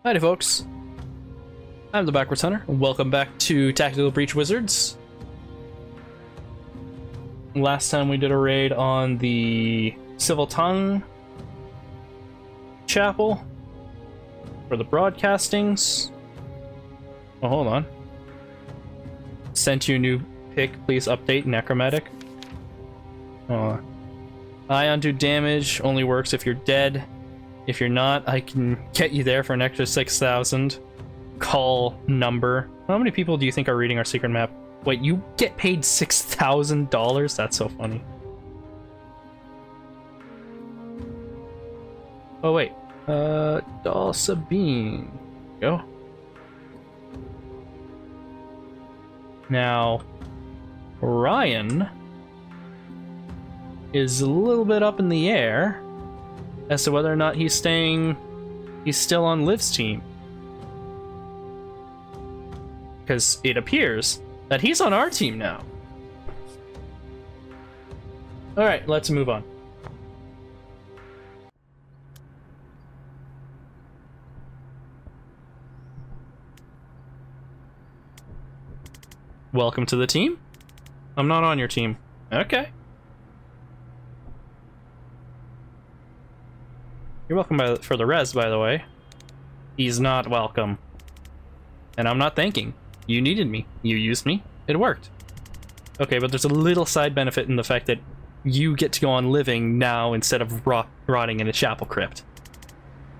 Howdy folks, I'm the Backwards Hunter. Welcome back to Tactical Breach Wizards. Last time we did a raid on the Civil Tongue Chapel for the broadcastings. Oh, hold on. Sent you a new pick, please update necromantic. I undo damage only works if you're dead. If you're not, I can get you there for an extra 6,000. Call number. How many people do you think are reading our secret map? Wait, you get paid $6,000? That's so funny. Oh wait, Doll Sabine. Go. Now, Ryan is a little bit up in the air as to whether or not he's still on Liv's team. Because it appears that he's on our team now. Alright, let's move on. Welcome to the team? I'm not on your team. Okay. You're welcome for the res, by the way. He's not welcome. And I'm not thanking. You needed me. You used me. It worked. Okay, but there's a little side benefit in the fact that you get to go on living now instead of rotting in a chapel crypt.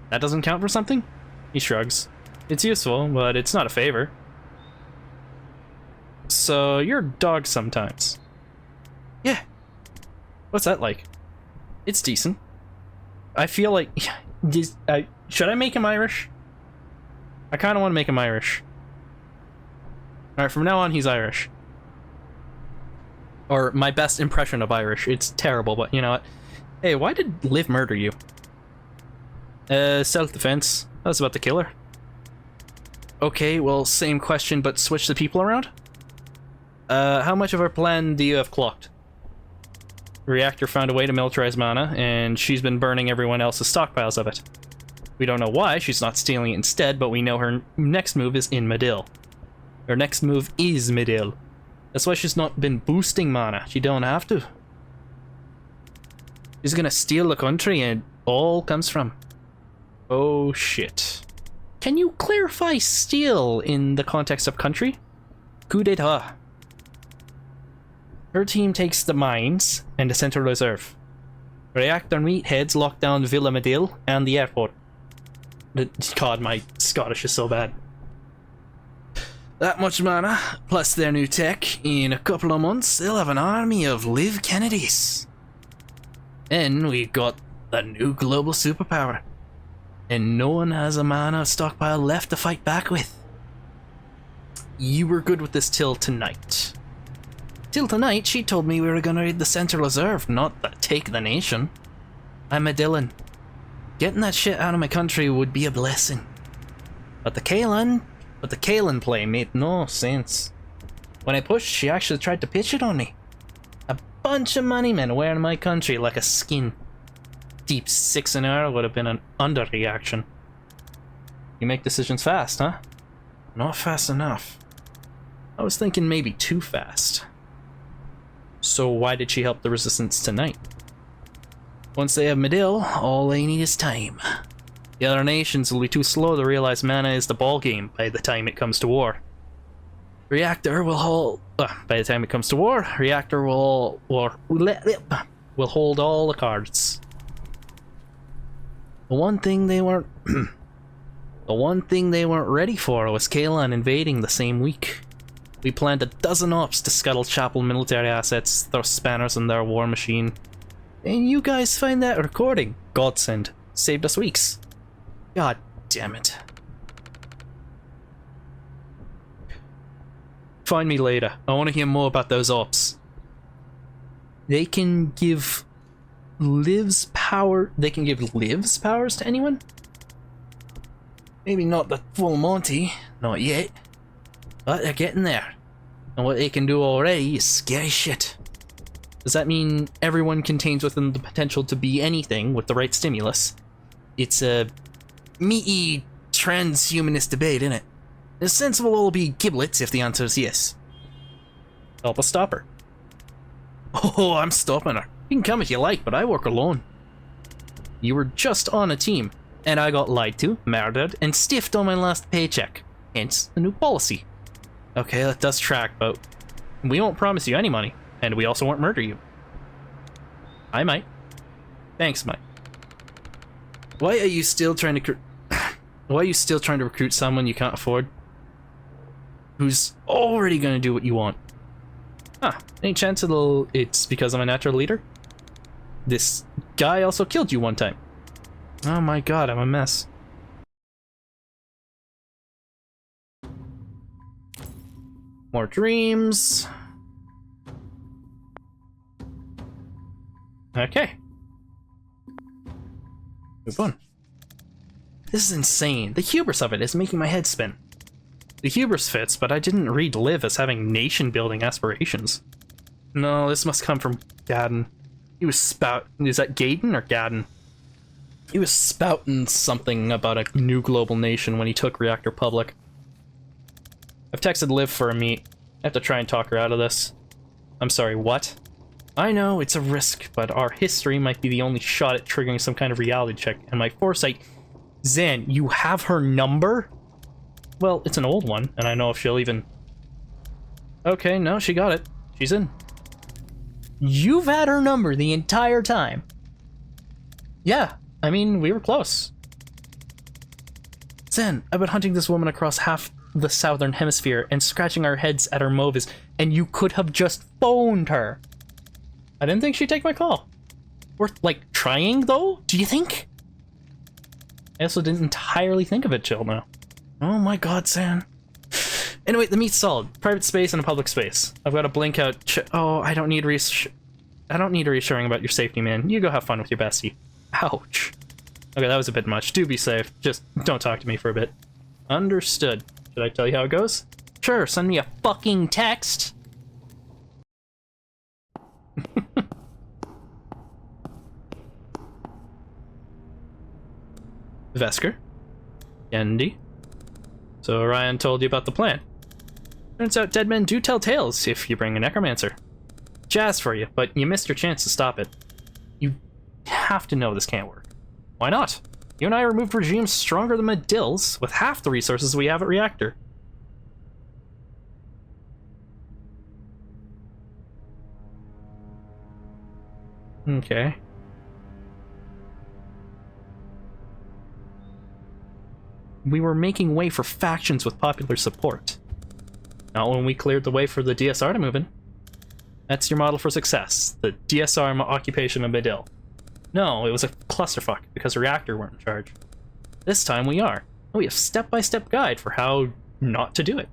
That doesn't count for something? He shrugs. It's useful, but it's not a favor. So, you're a dog sometimes. Yeah. What's that like? It's decent. I feel like... should I make him Irish? I kind of want to make him Irish. Alright, from now on, he's Irish. Or my best impression of Irish. It's terrible, but you know what? Hey, why did Liv murder you? Self-defense. That was about the killer. Okay, well, same question, but switch the people around? How much of our plan do you have clocked? Reactor found a way to militarize mana, and she's been burning everyone else's stockpiles of it. We don't know why she's not stealing it instead, but we know her next move is in Medill. Her next move is Medill. That's why she's not been boosting mana. She don't have to. She's gonna steal the country, and it all comes from... Oh shit. Can you clarify steal in the context of country? Coup d'etat. Her team takes the mines and the Central Reserve. Reactor meatheads lock down Villa Medill and the airport. God, my Scottish is so bad. That much mana, plus their new tech, in a couple of months they'll have an army of Liv Kennedys. Then we got the new global superpower. And no one has a mana stockpile left to fight back with. You were good with this till tonight. Till tonight, she told me we were gonna raid the Central Reserve, not take the nation. I'm a Dylan. Getting that shit out of my country would be a blessing. But the Kaelin play made no sense. When I pushed, she actually tried to pitch it on me. A bunch of money men wearing my country like a skin. Deep 6 an hour would have been an underreaction. You make decisions fast, huh? Not fast enough. I was thinking maybe too fast. So why did she help the resistance tonight? Once they have Medill, all they need is time. The other nations will be too slow to realize mana is the ballgame by the time it comes to war. Reactor will hold... by the time it comes to war, Reactor will hold all the cards. The one thing they weren't... the one thing they weren't ready for was Kaelin invading the same week. We planned a dozen ops to scuttle Chapel military assets, throw spanners in their war machine. And you guys find that recording. Godsend. Saved us weeks. God damn it. Find me later. I want to hear more about those ops. They can give Liv's power... They can give Liv's powers to anyone? Maybe not the full Monty. Not yet. But they're getting there. And what they can do already is scary shit. Does that mean everyone contains within the potential to be anything with the right stimulus? It's a meaty transhumanist debate, innit? The sensible will be giblets if the answer is yes. Help us stop her. Oh, I'm stopping her. You can come if you like, but I work alone. You were just on a team, and I got lied to, murdered, and stiffed on my last paycheck. Hence, the new policy. Okay, that does track, but we won't promise you any money, and we also won't murder you. I might. Thanks, Mike. Why are you still trying to recruit someone you can't afford? Who's already gonna do what you want? Huh, any chance it's because I'm a natural leader? This guy also killed you one time. Oh my god, I'm a mess. More dreams. Okay. Move on. This is insane. The hubris of it is making my head spin. The hubris fits, but I didn't read Liv as having nation-building aspirations. No, this must come from Gadden. He was is that Gaden or Gadden? He was spouting something about a new global nation when he took Reactor public. I've texted Liv for a meet. I have to try and talk her out of this. I'm sorry, what? I know, it's a risk, but our history might be the only shot at triggering some kind of reality check, and my foresight... Zan, you have her number? Well, it's an old one, and I know if she'll even... Okay, no, she got it. She's in. You've had her number the entire time? Yeah, I mean, we were close. Zan, I've been hunting this woman across half the southern hemisphere and scratching our heads at her movies, and you could have just phoned her. I didn't think she'd take my call. Worth, like, trying, though? Do you think? I also didn't entirely think of it till now. Oh my god, Zan. Anyway, the meet's solid. Private space and a public space. I've got to blink out. Oh, I don't need reassuring about your safety, man. You go have fun with your bestie. Ouch. Okay, that was a bit much. Do be safe. Just don't talk to me for a bit. Understood. Should I tell you how it goes? Sure, send me a fucking text. Vesker. Yendi. So Orion told you about the plan. Turns out dead men do tell tales if you bring a necromancer. Jazz for you, but you missed your chance to stop it. You have to know this can't work. Why not? You and I removed regimes stronger than Medill's with half the resources we have at Reactor. Okay. We were making way for factions with popular support. Not when we cleared the way for the DSR to move in. That's your model for success, the DSR occupation of Medill. No, it was a clusterfuck because Reactor weren't in charge. This time we are. We have step-by-step guide for how not to do it.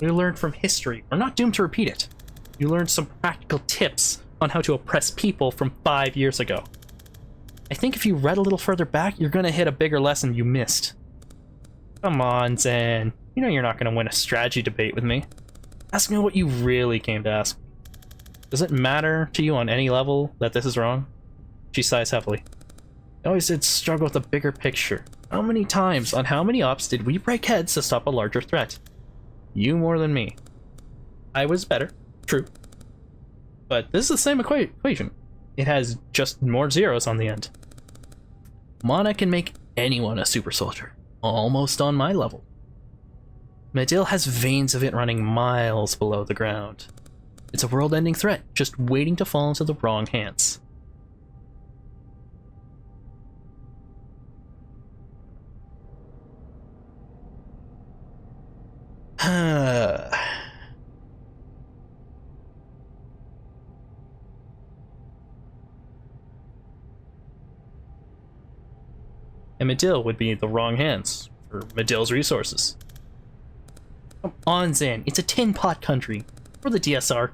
We learned from history. We're not doomed to repeat it. You learned some practical tips on how to oppress people from 5 years ago. I think if you read a little further back, you're gonna hit a bigger lesson you missed. Come on, Zan. You know you're not gonna win a strategy debate with me. Ask me what you really came to ask me. Does it matter to you on any level that this is wrong? She sighs heavily. I always did struggle with the bigger picture. How many times on how many ops did we break heads to stop a larger threat? You more than me. I was better, true. But this is the same equation. It has just more zeros on the end. Mana can make anyone a super soldier. Almost on my level. Medill has veins of it running miles below the ground. It's a world-ending threat, just waiting to fall into the wrong hands. And Medill would be the wrong hands for Medill's resources. Come on, Zan, it's a tin pot country. Before the DSR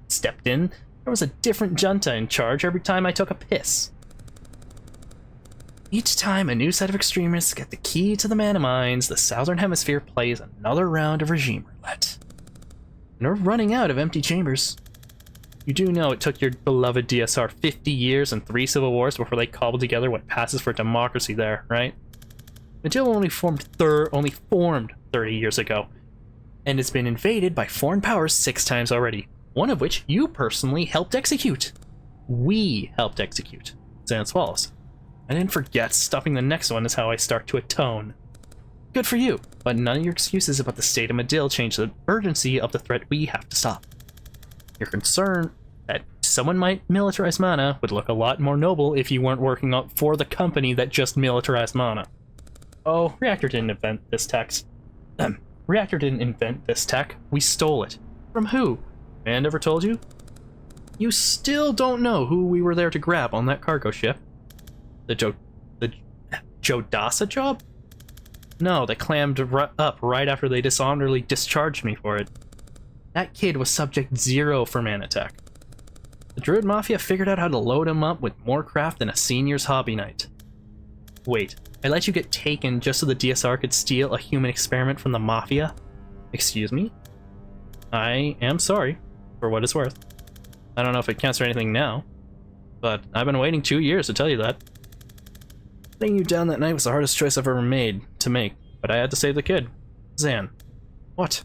stepped in, there was a different junta in charge every time I took a piss. Each time a new set of extremists get the key to the mana mines, the Southern Hemisphere plays another round of regime roulette. And we're running out of empty chambers. You do know it took your beloved DSR 50 years and 3 civil wars before they cobbled together what passes for democracy there, right? Madil only formed 30 years ago, and has been invaded by foreign powers 6 times already, one of which you personally helped execute. We helped execute. Sans follows. I didn't forget. Stopping the next one is how I start to atone. Good for you, but none of your excuses about the state of Madil change the urgency of the threat we have to stop. Your concern that someone might militarize Mana would look a lot more noble if you weren't working out for the company that just militarized Mana. Oh, Reactor didn't invent this tech. Reactor didn't invent this tech. We stole it. From who? And ever told you? You still don't know who we were there to grab on that cargo ship? The Jodasa job? No, they clammed up right after they dishonorably discharged me for it. That kid was Subject 0 for Manatech. The Druid Mafia figured out how to load him up with more craft than a senior's hobby night. Wait, I let you get taken just so the DSR could steal a human experiment from the Mafia? Excuse me? I am sorry, for what it's worth. I don't know if it counts for anything now, but I've been waiting 2 years to tell you that. Letting you down that night was the hardest choice I've ever made to make, but I had to save the kid. Zan. What?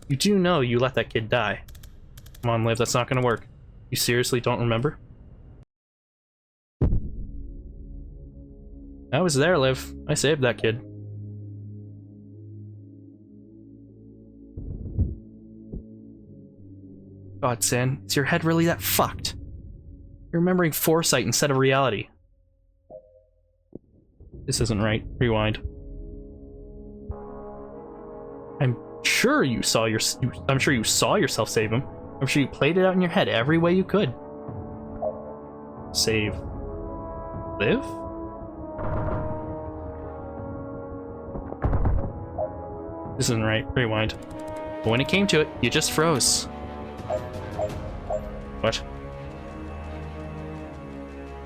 You do know you let that kid die. Come on, Liv, that's not gonna work. You seriously don't remember? I was there, Liv. I saved that kid. God, Zan, is your head really that fucked? You're remembering foresight instead of reality. This isn't right. Rewind. I'm sure you saw yourself save him. I'm sure you played it out in your head every way you could. Save Liv? This isn't right. Rewind. But when it came to it, you just froze. What?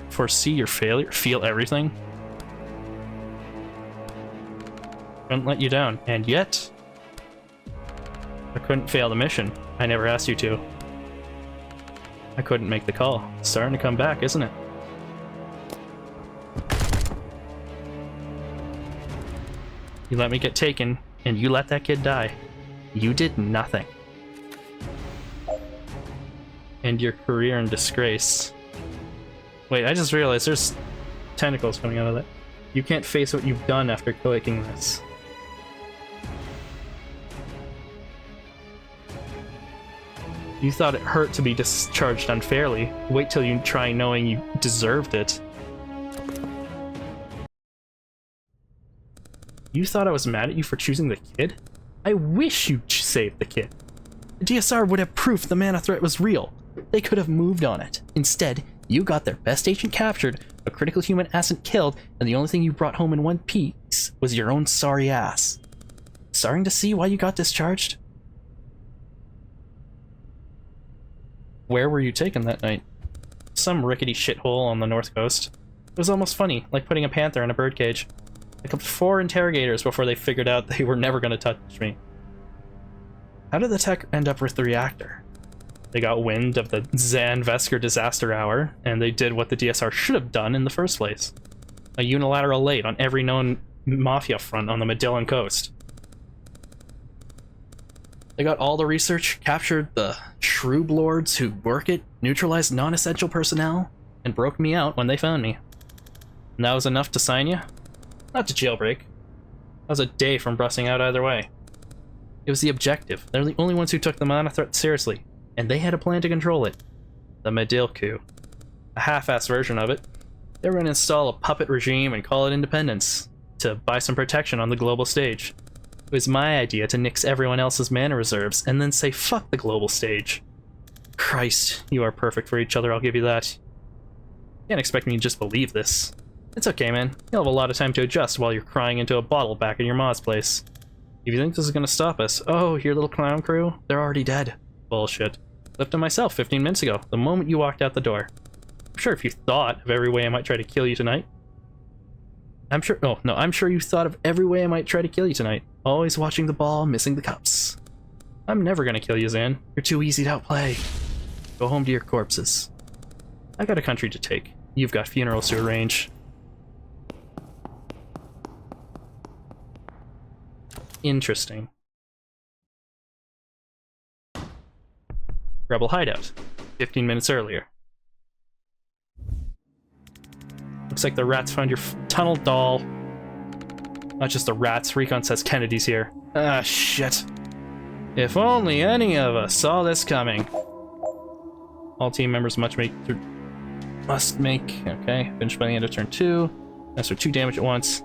Foresee your failure? Feel everything? Couldn't let you down, and yet I couldn't fail the mission. I never asked you to. I couldn't make the call. It's starting to come back, isn't it? You let me get taken, and you let that kid die. You did nothing. And your career in disgrace. Wait, I just realized there's tentacles coming out of that. You can't face what you've done after clicking this. You thought it hurt to be discharged unfairly. Wait till you try knowing you deserved it. You thought I was mad at you for choosing the kid? I wish you saved the kid. The DSR would have proof the mana threat was real. They could have moved on it. Instead, you got their best agent captured, a critical human asset killed, and the only thing you brought home in one piece was your own sorry ass. Starting to see why you got discharged? Where were you taken that night? Some rickety shithole on the north coast. It was almost funny, like putting a panther in a birdcage. I killed 4 interrogators before they figured out they were never going to touch me. How did the tech end up with the reactor? They got wind of the Zan Vesker disaster hour, and they did what the DSR should have done in the first place. A unilateral raid on every known mafia front on the Madillan coast. They got all the research, captured the shroob lords who work it, neutralized non-essential personnel, and broke me out when they found me. And that was enough to sign you? Not to jailbreak. That was a day from busting out either way. It was the objective. They're the only ones who took the mana threat seriously, and they had a plan to control it. The Madil coup. A half-assed version of it. They were going to install a puppet regime and call it independence, to buy some protection on the global stage. It was my idea to nix everyone else's mana reserves, and then say fuck the global stage. Christ, you are perfect for each other, I'll give you that. You can't expect me to just believe this. It's okay, man. You'll have a lot of time to adjust while you're crying into a bottle back in your ma's place. If you think this is gonna stop us, oh, your little clown crew, they're already dead. Bullshit. Left them myself 15 minutes ago, the moment you walked out the door. I'm sure if you thought of every way I might try to kill you tonight. I'm sure you thought of every way I might try to kill you tonight. Always watching the ball, missing the cups. I'm never gonna kill you, Zan. You're too easy to outplay. Go home to your corpses. I got a country to take. You've got funerals to arrange. Interesting. Rebel hideout. 15 minutes earlier. Looks like the rats found your tunnel doll. Not just the rats. Recon says Kennedy's here. Ah, shit. If only any of us saw this coming. All team members must make. Okay, finish by the end of turn 2. That's for 2 damage at once.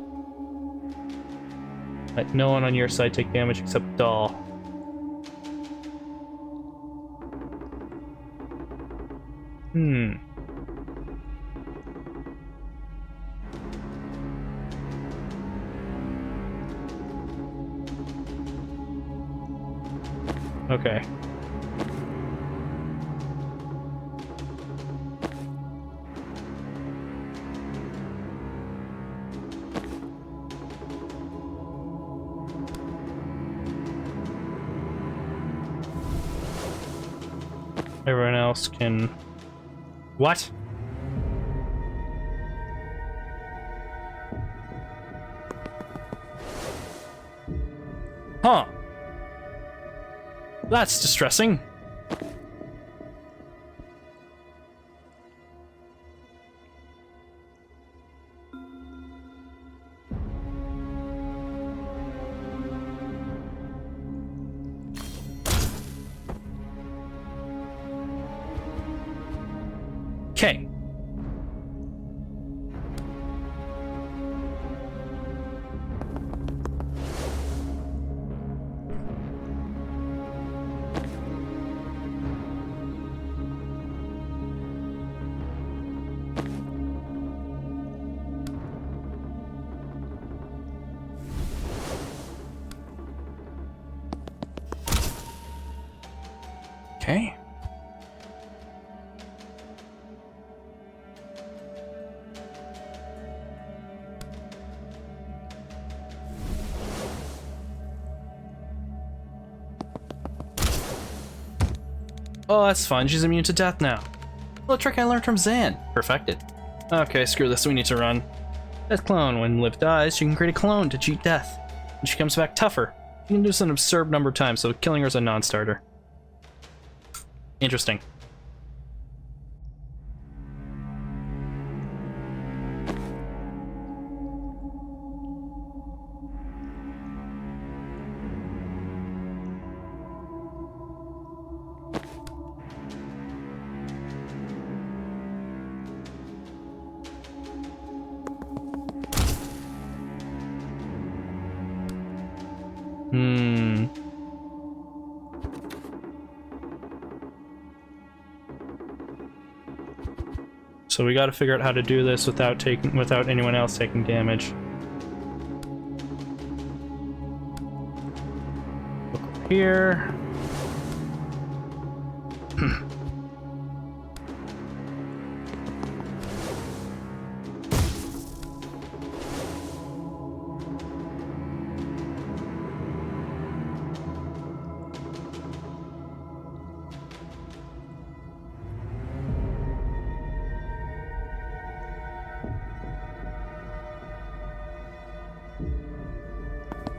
Let no one on your side take damage except doll. Okay. Everyone else can... What? Huh. That's distressing. Okay. Okay. Oh, that's fun. She's immune to death now. Well, a trick I learned from Zan. Perfected. Okay, screw this. We need to run. Death clone. When Liv dies, she can create a clone to cheat death. And she comes back tougher. She can do this an absurd number of times, so killing her is a non-starter. Interesting. So we got to figure out how to do this without anyone else taking damage. Look over here.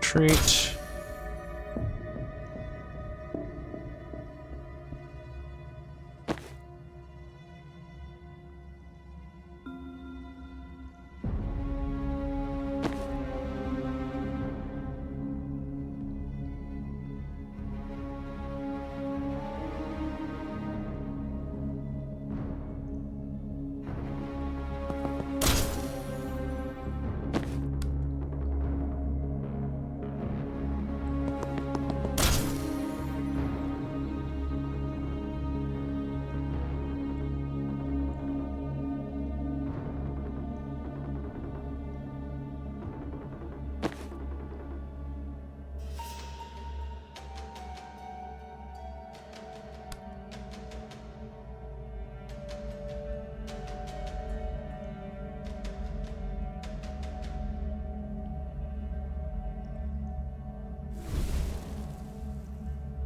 Treat.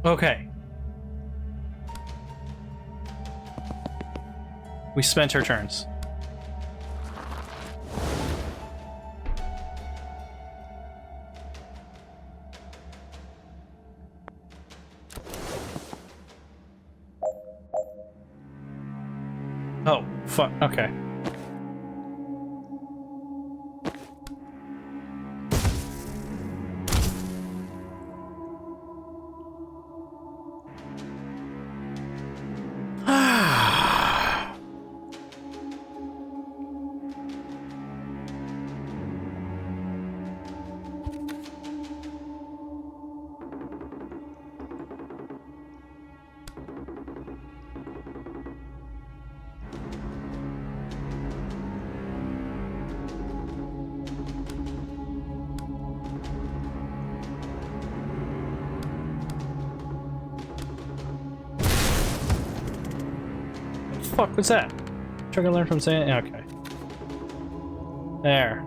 Okay. We spent her turns. Oh, fuck. Okay. Fuck was that? Trying to learn from saying. Okay. There.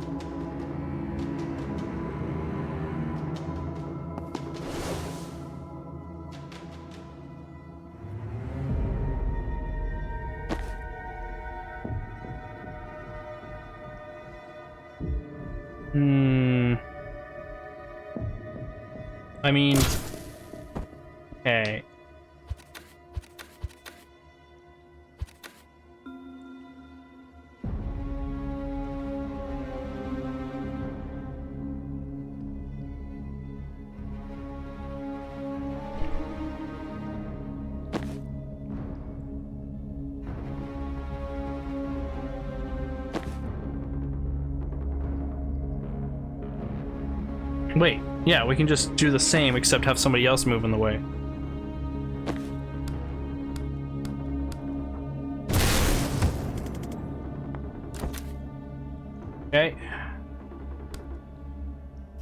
I mean. Okay. Wait, yeah, we can just do the same except have somebody else move in the way. Okay.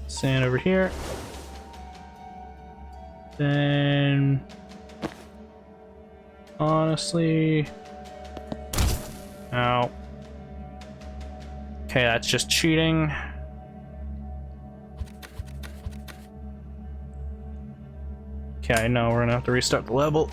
Stand over here. Then... honestly... Ow. Okay, that's just cheating. Okay, no, we're gonna have to restart the level.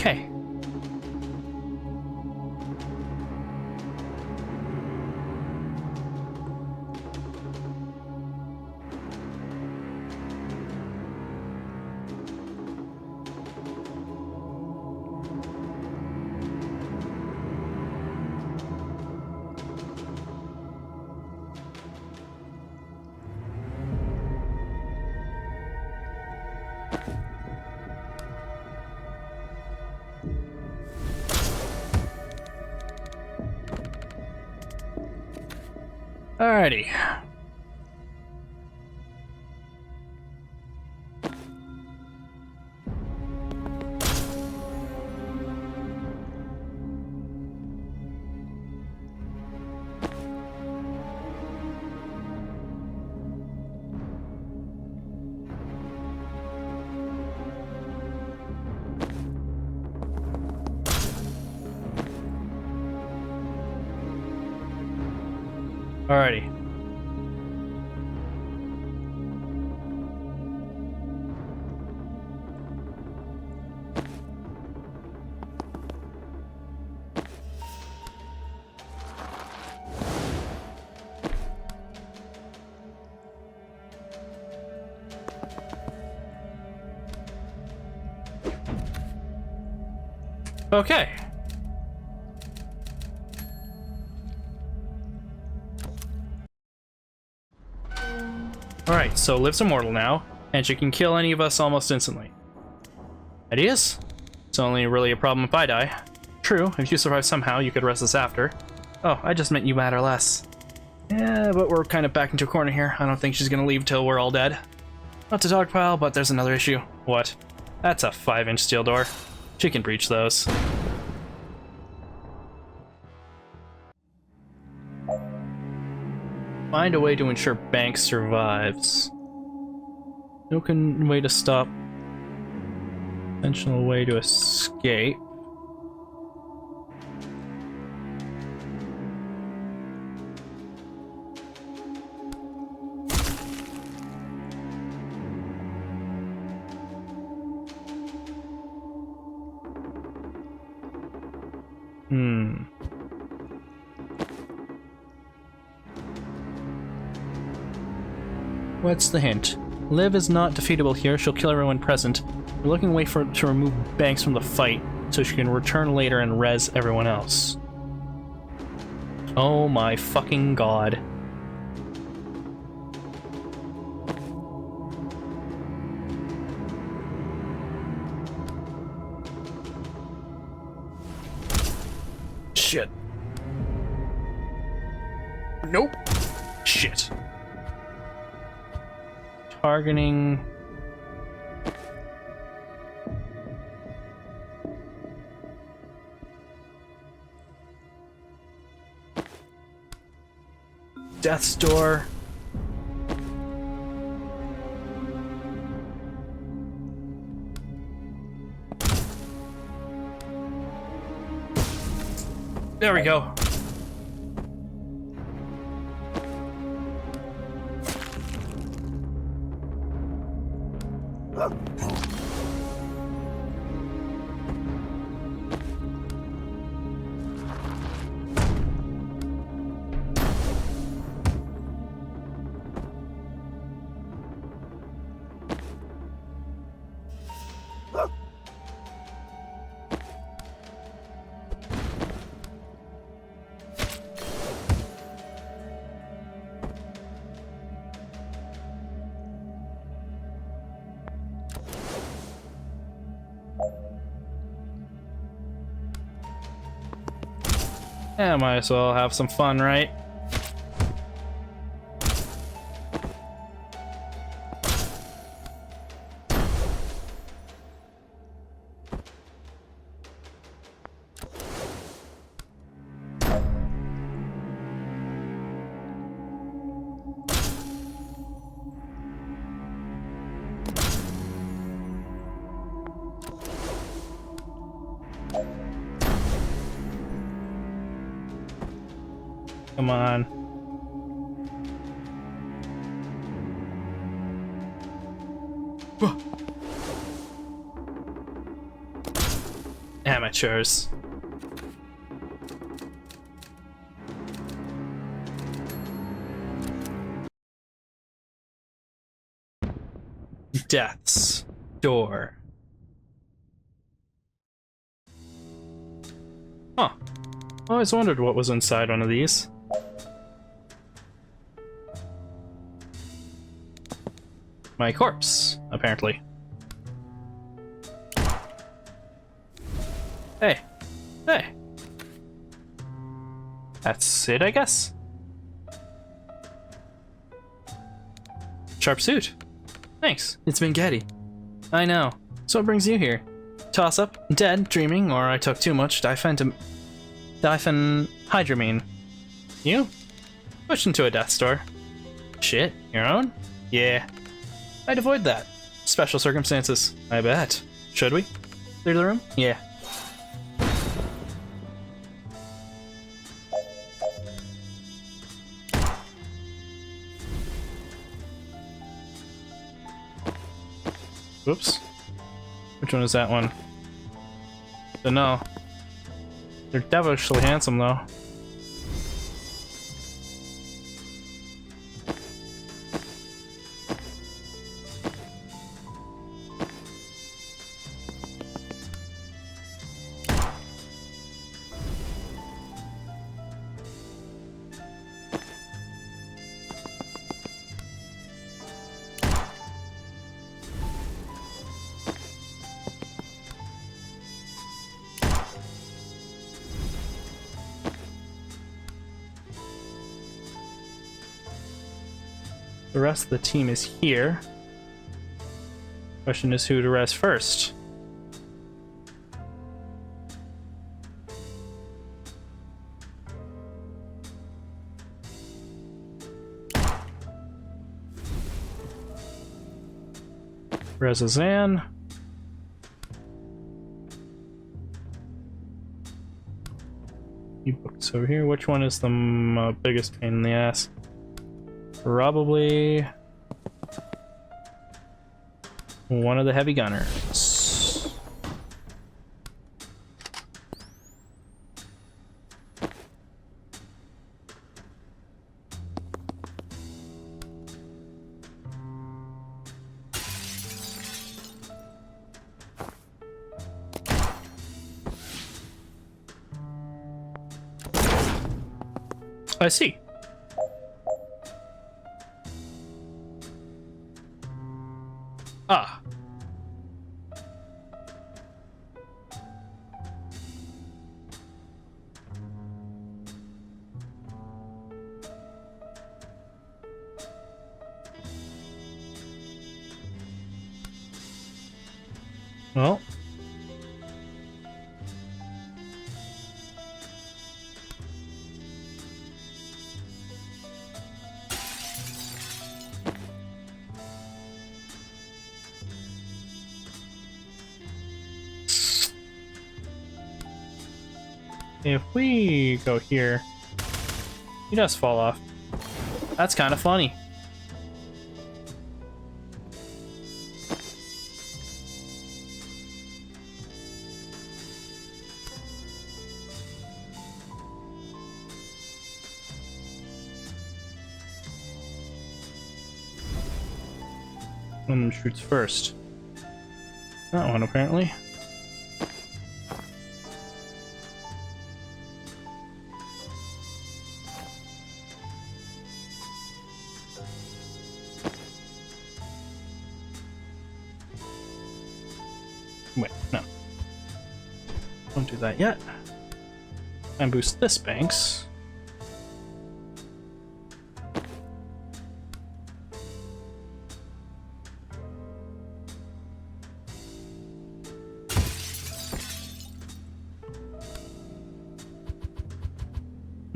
Okay. Alrighty. Alrighty. Okay. Alright, so Liv's immortal now, and she can kill any of us almost instantly. Ideas? It's only really a problem if I die. True, if you survive somehow, you could rest us after. Oh, I just meant you matter less. Yeah, but we're kind of back into a corner here. I don't think she's gonna leave till we're all dead. Not to dogpile, but there's another issue. What? That's a 5-inch steel door. She can breach those. Find a way to ensure Banks survives. No way to stop. Intentional way to escape. What's the hint? Liv is not defeatable here. She'll kill everyone present. We're looking away to remove Banks from the fight so she can return later and res everyone else. Oh my fucking god. Shit. Nope. Shit. Targeting. Death's Door. There we go. Yeah, might as well have some fun, right? Come on. Amateurs. Death's Door. Huh. I always wondered what was inside one of these. My corpse, apparently. Hey. Hey. That's it, I guess? Sharp suit. Thanks. It's been Getty. I know. So what brings you here? Toss up, dead, dreaming, or I took too much diphenhydramine. You? Pushed into a death store. Shit, your own? Yeah. I'd avoid that. Special circumstances, I bet. Should we? Clear the room? Yeah. Whoops. Which one is that one? Dunno. They're devilishly handsome, though. The rest of the team is here. Question is who to res first. Res a Zan. Books over here. Which one is the biggest pain in the ass? Probably one of the heavy gunners. I see. Ah. Well. If we go here, he does fall off. That's kind of funny. One of them shoots first. That one, apparently. Wait, no. Don't do that yet. And boost this banks.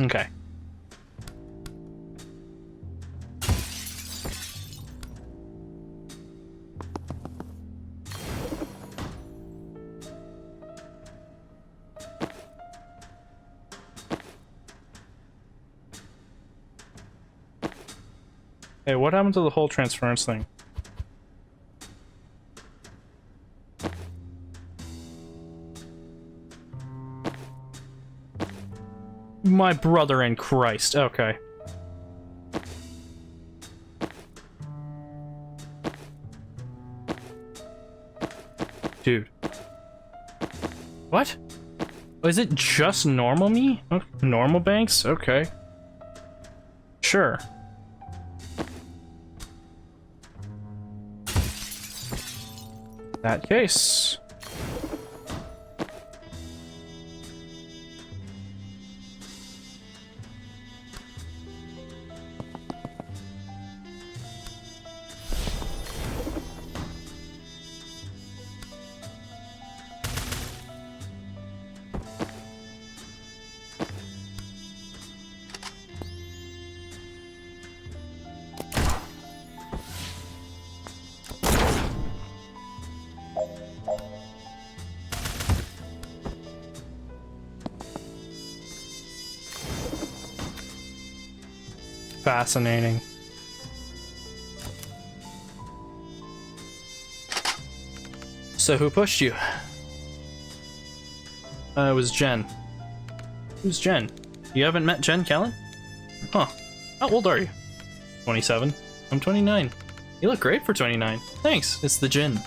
Okay. Hey, what happened to the whole transference thing? My brother in Christ. Okay. Dude. What? Is it just normal me? Oh, normal banks? Okay. Sure. In that case. Fascinating. So who pushed you? It was Jen. Who's Jen? You haven't met Jen Kellen? Huh. How old are you? 27. I'm 29. You look great for 29. Thanks. It's the Jinn.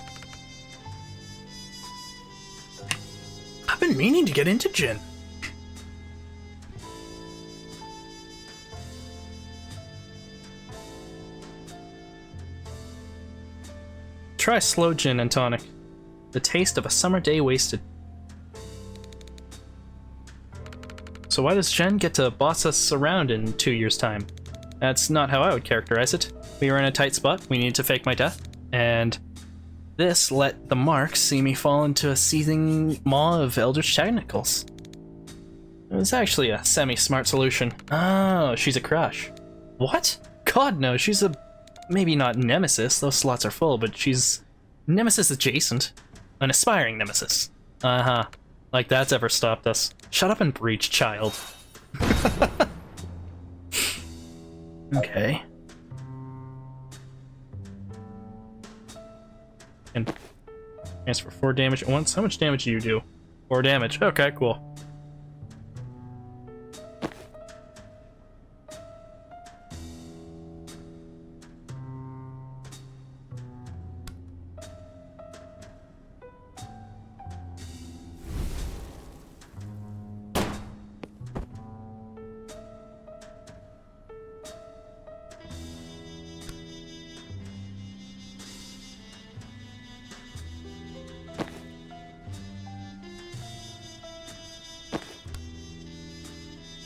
I've been meaning to get into Jinn. Try slow gin and tonic. The taste of a summer day wasted. So why does Jen get to boss us around in 2 years' time? That's not how I would characterize it. We were in a tight spot, we needed to fake my death, and This let the marks see me fall into a seething maw of eldritch tentacles. It was actually a semi-smart solution. Oh, she's a crush. What? God no, she's a... maybe not nemesis, those slots are full, but she's nemesis adjacent. An aspiring nemesis. Uh-huh. Like that's ever stopped us. Shut up and breach, child. Okay. And transfer 4 damage at once. How much damage do you do? 4 damage. Okay, cool.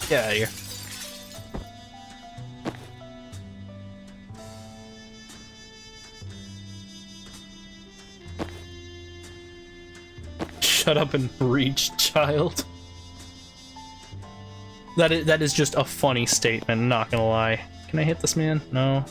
Get out of here. Shut up and reach, child. That is just a funny statement, not gonna lie. Can I hit this man? No.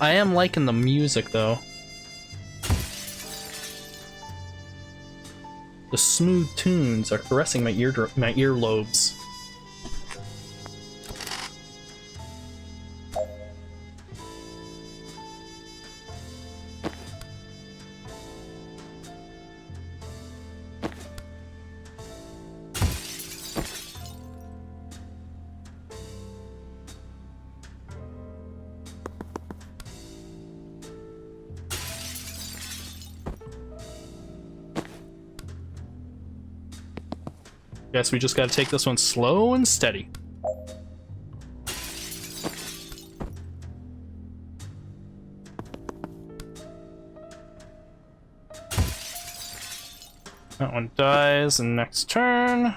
I am liking the music, though. The smooth tunes are caressing my earlobes. Guess we just gotta take this one slow and steady. That one dies in next turn.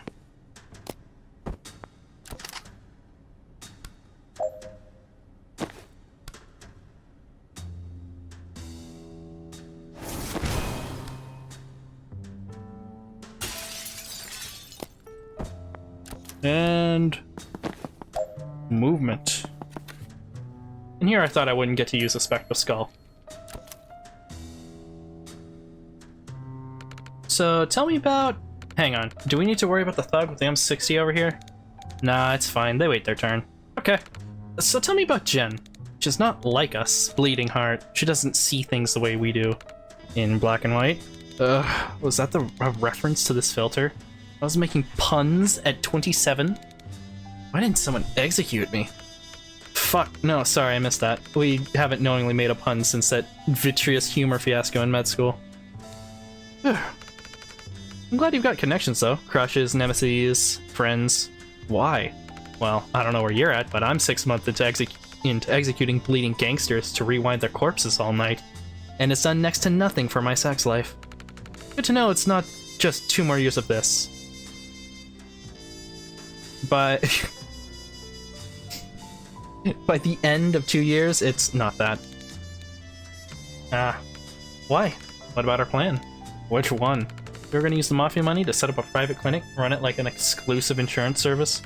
And movement. And here I thought I wouldn't get to use a Spectral Skull. So tell me about... Hang on, do we need to worry about the thug with the M60 over here? Nah, it's fine, they wait their turn. Okay, so tell me about Jen. She's not like us, Bleeding Heart. She doesn't see things the way we do in black and white. Was that a reference to this filter? I was making puns at 27? Why didn't someone execute me? Fuck, no, sorry, I missed that. We haven't knowingly made a pun since that vitreous humor fiasco in med school. I'm glad you've got connections, though. Crushes, nemesis, friends. Why? Well, I don't know where you're at, but I'm 6 months into executing bleeding gangsters to rewind their corpses all night. And it's done next to nothing for my sex life. Good to know it's not just 2 more years of this. But by the end of 2 years, it's not that. Why? What about our plan? Which one? We're gonna use the Mafia money to set up a private clinic, run it like an exclusive insurance service.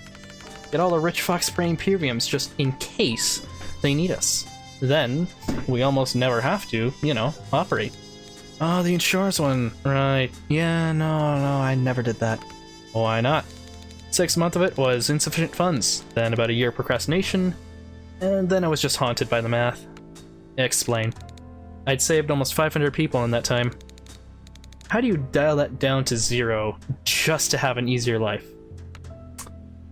Get all the rich fucks spraying premiums just in case they need us. Then, we almost never have to, you know, operate. Oh, the insurance one. Right. Yeah, no, I never did that. Why not? 6 months of it was insufficient funds, then about a year of procrastination, and then I was just haunted by the math. Explain. I'd saved almost 500 people in that time. How do you dial that down to 0 just to have an easier life?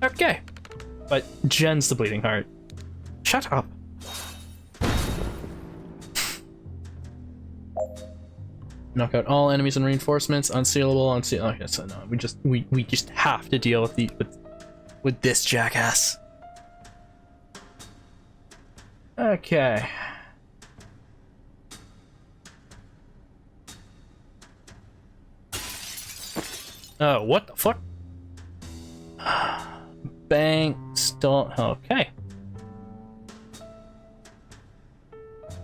Okay, but Jen's the Bleeding Heart. Shut up. Knock out all enemies and reinforcements. Unsealable. Okay, so no, we just have to deal with this jackass. Okay. Oh, what the fuck? Banks don't... Okay.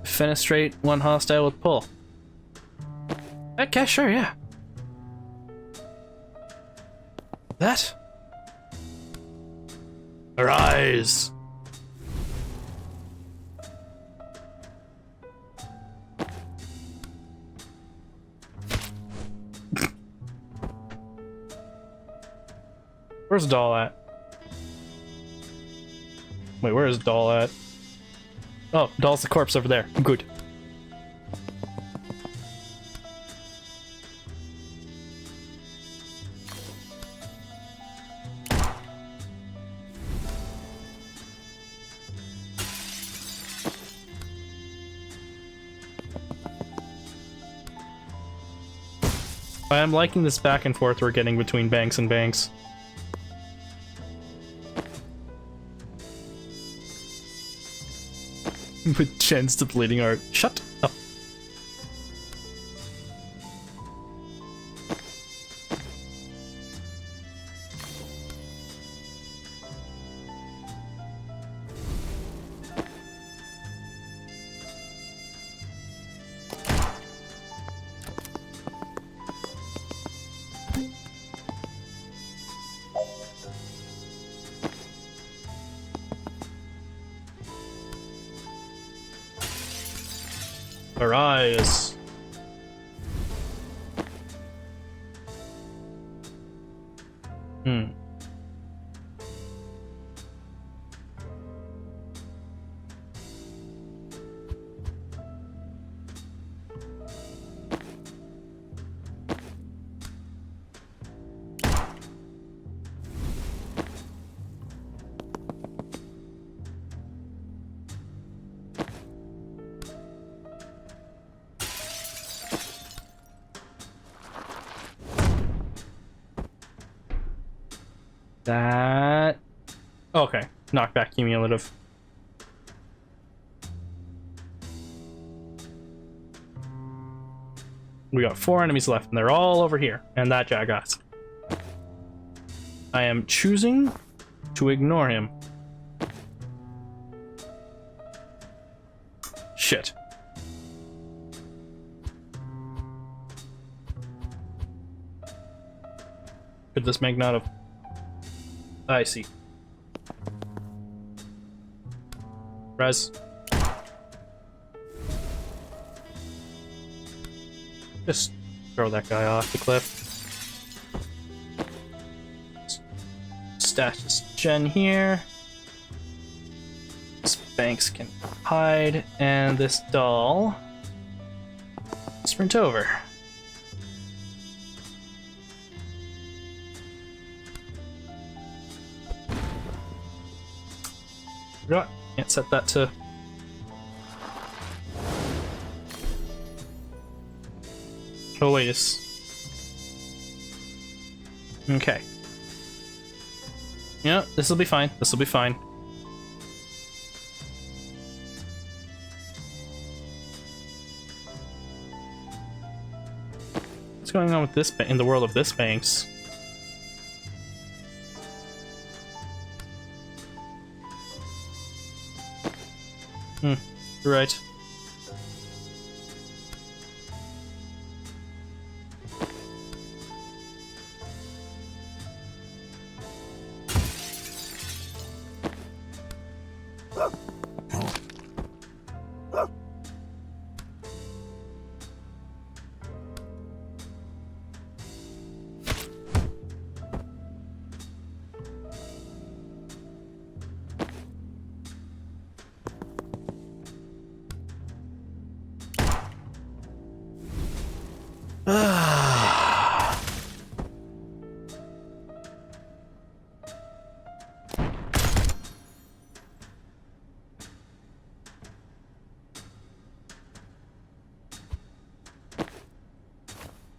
Fenestrate one hostile with pull. Okay, sure, yeah. That? Arise! Where's Doll at? Wait, where is Doll at? Oh, Doll's the corpse over there. Good. I'm liking this back and forth we're getting between banks and banks. With Jen's depleting art. Shut up. Arise. That... Okay. Knockback cumulative. We got 4 enemies left, and they're all over here. And that Jackass. I am choosing to ignore him. Shit. Could this make not have... I see. Res. Just throw that guy off the cliff. Stash this gen here. This Banks can hide, and this doll sprint over. Can't set that to... Oh wait, okay. Yeah, this'll be fine. This'll be fine. What's going on with this in the world of this Banks? You're right.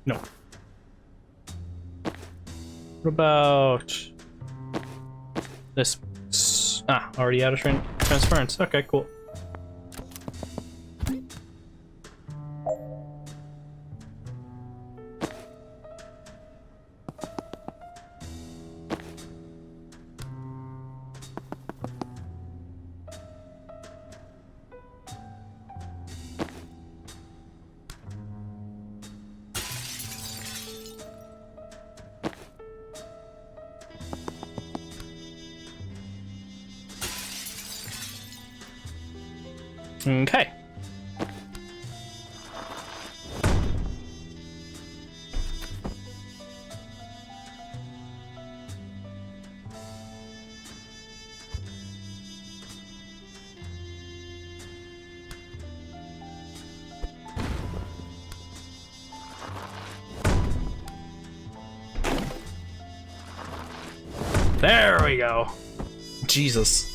No. What about this? Ah, already out of transference. Okay, cool. Okay. There we go. Jesus.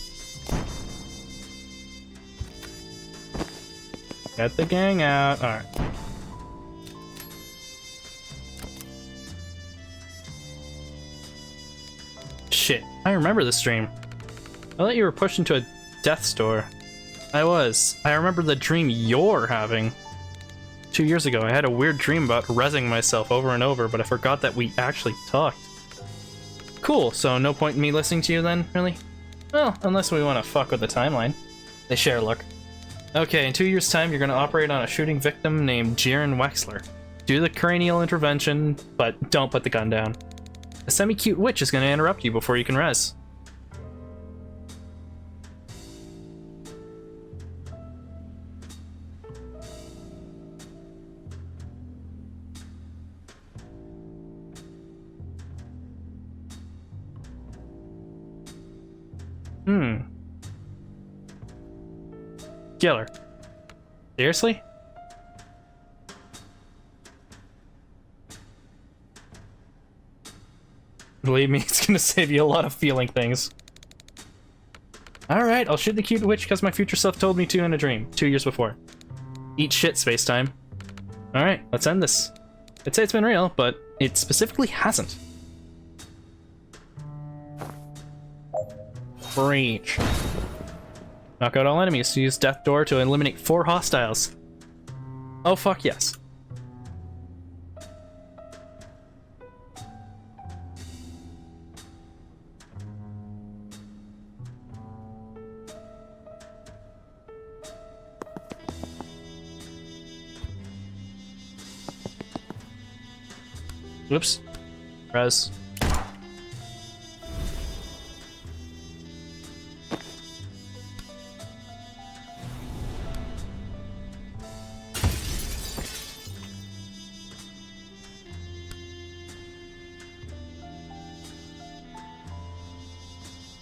Get the gang out. Alright. Shit, I remember this dream. I thought you were pushed into a death's door. I was. I remember the dream you're having. 2 years ago, I had a weird dream about rezzing myself over and over, but I forgot that we actually talked. Cool, so no point in me listening to you then, really? Well, unless we want to fuck with the timeline. They share luck. Okay, in 2 years' time, you're going to operate on a shooting victim named Jiren Wexler. Do the cranial intervention, but don't put the gun down. A semi-cute witch is going to interrupt you before you can res. Killer. Seriously? Believe me, it's gonna save you a lot of feeling things. Alright, I'll shoot the cute witch because my future self told me to in a dream 2 years before. Eat shit, space-time. Alright, let's end this. I'd say it's been real, but it specifically hasn't. Breach. Knock out all enemies. Use Death Door to eliminate 4 hostiles. Oh fuck yes. Whoops. Res.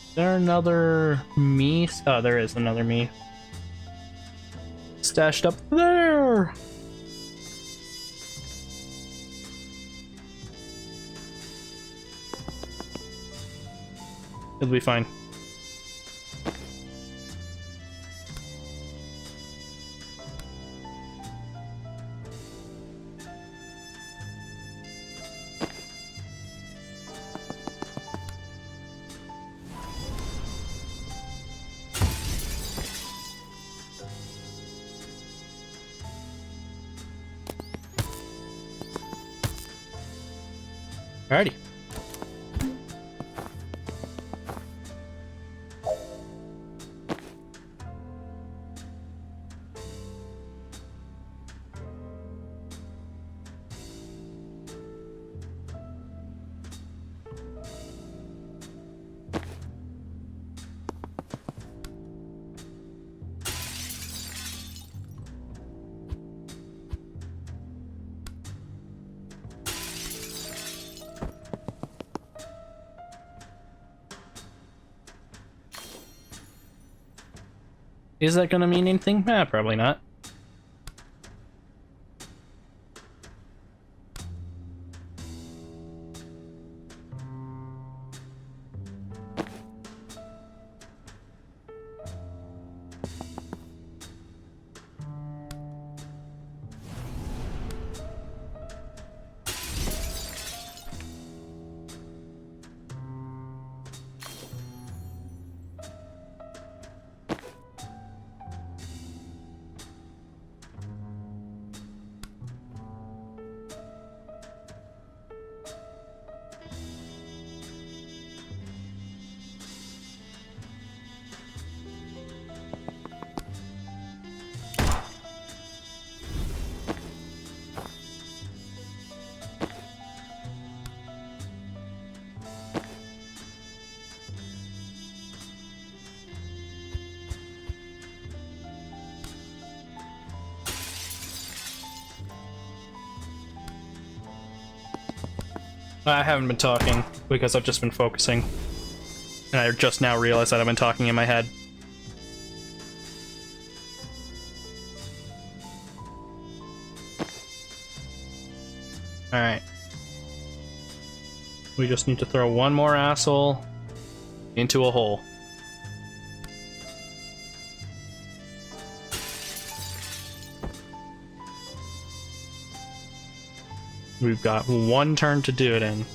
Is there another me? Oh, there is another me. Stashed up there! It'll be fine. Alrighty. Is that gonna mean anything? Probably not. I haven't been talking because I've just been focusing. And I just now realized that I've been talking in my head. Alright. We just need to throw one more asshole into a hole. We've got one turn to do it in.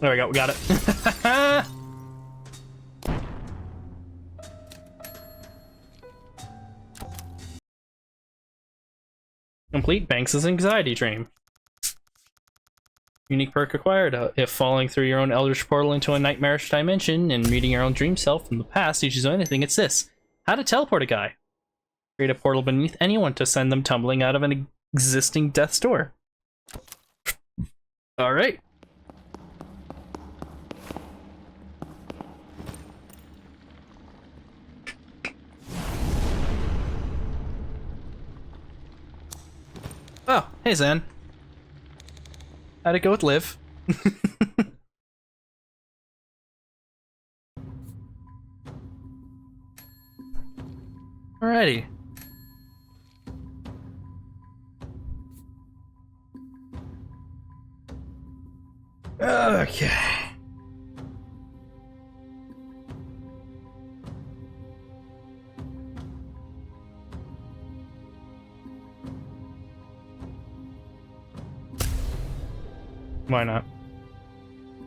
There we go, we got it. Complete Banks' anxiety dream. Unique perk acquired. If falling through your own eldritch portal into a nightmarish dimension and meeting your own dream self from the past teaches you anything, it's this. How to teleport a guy. Create a portal beneath anyone to send them tumbling out of an existing death's door. Alright. Oh, hey Zan. How'd it go with Liv? Alrighty. Okay. Why not?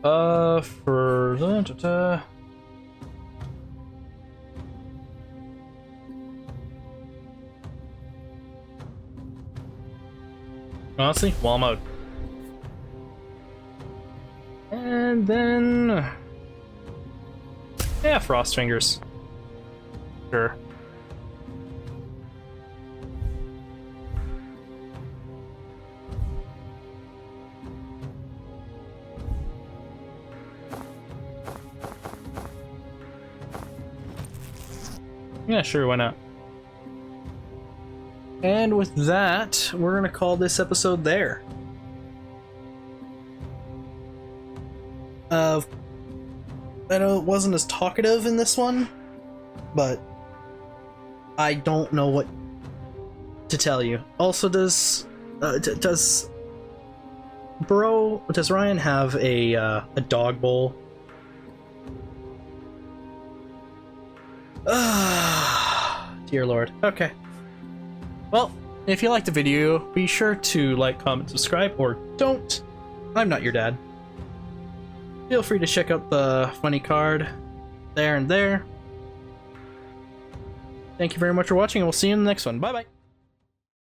For honestly, wall mode. And then yeah, frost fingers. Sure. Yeah, sure, why not? And with that, we're gonna call this episode there. I know it wasn't as talkative in this one, but I don't know what to tell you. Also, does Ryan have a dog bowl? Dear Lord. Okay. Well, if you liked the video, be sure to like, comment, subscribe, or don't. I'm not your dad. Feel free to check out the funny card there and there. Thank you very much for watching, and we'll see you in the next one. Bye-bye.